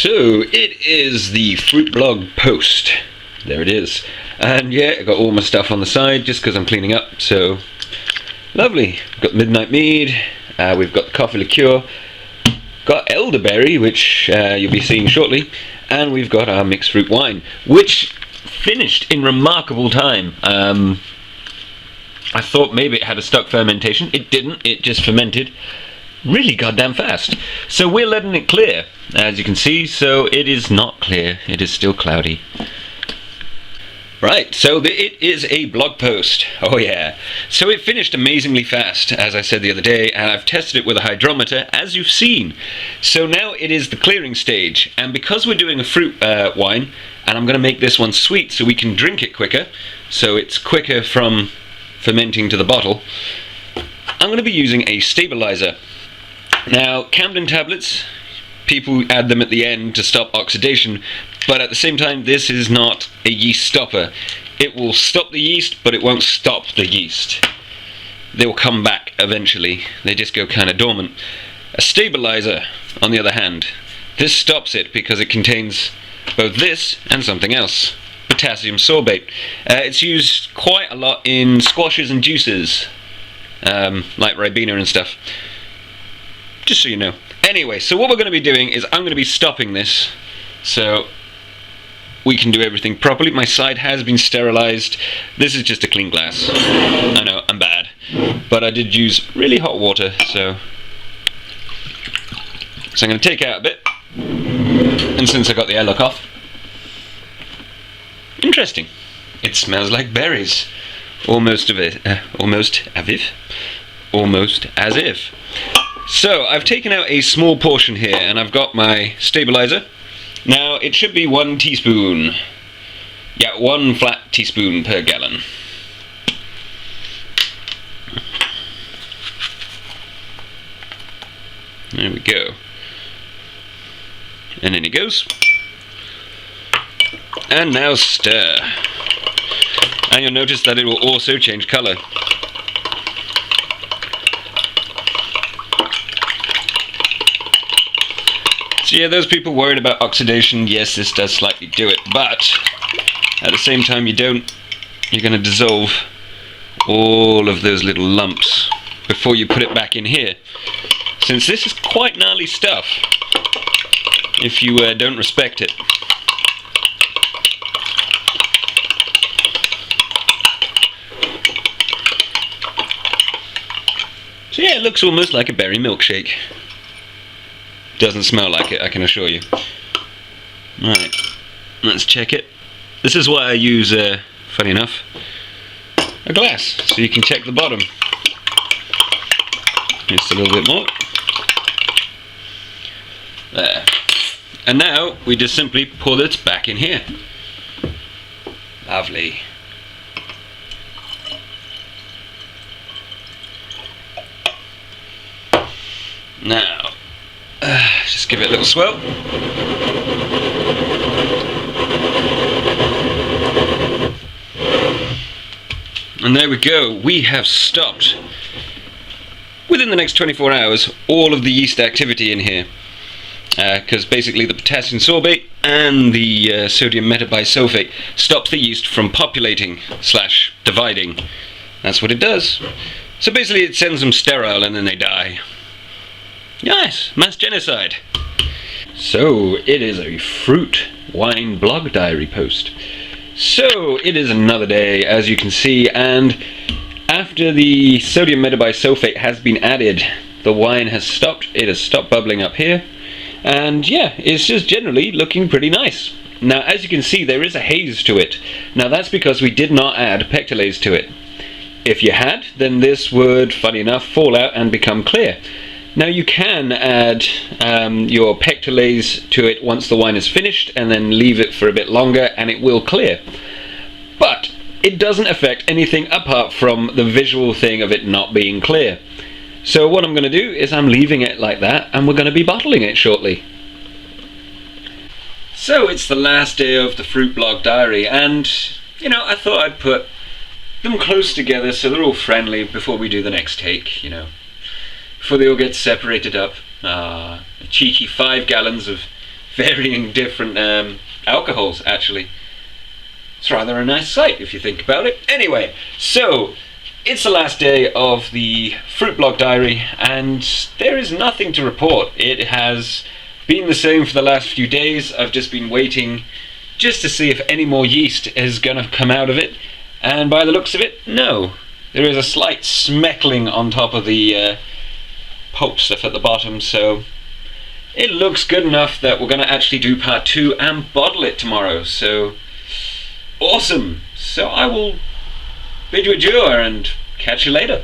So it is the fruit blog post. There it is. And yeah, I got all my stuff on the side just because I'm cleaning up. So lovely. Got midnight mead. We've got the coffee liqueur. Got elderberry, which you'll be seeing shortly. And we've got our mixed fruit wine, which finished in remarkable time. I thought maybe it had a stuck fermentation. It didn't. It just fermented really goddamn fast. So we're letting it clear, as you can see. So it is not clear. It is still cloudy. Right, so it is a blog post. Oh yeah. So it finished amazingly fast, as I said the other day, and I've tested it with a hydrometer, as you've seen. So now it is the clearing stage, and because we're doing a fruit wine, and I'm going to make this one sweet so we can drink it quicker, so it's quicker from fermenting to the bottle, I'm going to be using a stabilizer. Now, Camden tablets, people add them at the end to stop oxidation, but at the same time this is not a yeast stopper. It will stop the yeast, but it won't stop the yeast. They will come back eventually. They just go kind of dormant. A stabilizer, on the other hand, this stops it because it contains both this and something else. Potassium sorbate. It's used quite a lot in squashes and juices, like Ribena and stuff. Just so you know. Anyway, so what we're going to be doing is I'm going to be stopping this so we can do everything properly. My side has been sterilized. This is just a clean glass. I know, I'm bad. But I did use really hot water, so I'm going to take out a bit. And since I got the airlock off, interesting. It smells like berries. Almost as if. So I've taken out a small portion here, and I've got my stabilizer. Now it should be 1 teaspoon. Yeah, 1 flat teaspoon per gallon. There we go. And in it goes. And now stir. And you'll notice that it will also change colour. So yeah, those people worried about oxidation, yes, this does slightly do it, but at the same time you're going to dissolve all of those little lumps before you put it back in here. Since this is quite gnarly stuff, if you don't respect it. So yeah, it looks almost like a berry milkshake. Doesn't smell like it, I can assure you. Right, let's check it. This is why I use, funny enough, a glass, so you can check the bottom. Just a little bit more. There. And now we just simply pour it back in here. Lovely. Now, just give it a little swirl. And there we go. We have stopped, within the next 24 hours, all of the yeast activity in here. Because basically the potassium sorbate and the sodium metabisulfate stops the yeast from populating / dividing. That's what it does. So basically it sends them sterile and then they die. Nice, mass genocide. So it is a fruit wine blog diary post. So it is another day, as you can see, and after the sodium metabisulfate has been added, the wine has stopped. It has stopped bubbling up here, and yeah, it's just generally looking pretty nice. Now, as you can see, there is a haze to it. Now that's because we did not add pectolase to it. If you had, then this would, funny enough, fall out and become clear. Now you can add your pectolase to it once the wine is finished and then leave it for a bit longer and it will clear. But it doesn't affect anything apart from the visual thing of it not being clear. So what I'm going to do is I'm leaving it like that and we're going to be bottling it shortly. So it's the last day of the fruit blog diary, and you know, I thought I'd put them close together so they're all friendly before we do the next take, you know, before they all get separated up. A cheeky 5 gallons of varying different alcohols, actually. It's rather a nice sight if you think about it. Anyway, so it's the last day of the Fruit Block Diary, and there is nothing to report. It has been the same for the last few days. I've just been waiting just to see if any more yeast is going to come out of it, and by the looks of it, no. There is a slight smeckling on top of the pulp stuff at the bottom, so it looks good enough that we're going to actually do part 2 and bottle it tomorrow. So awesome! So I will bid you adieu and catch you later.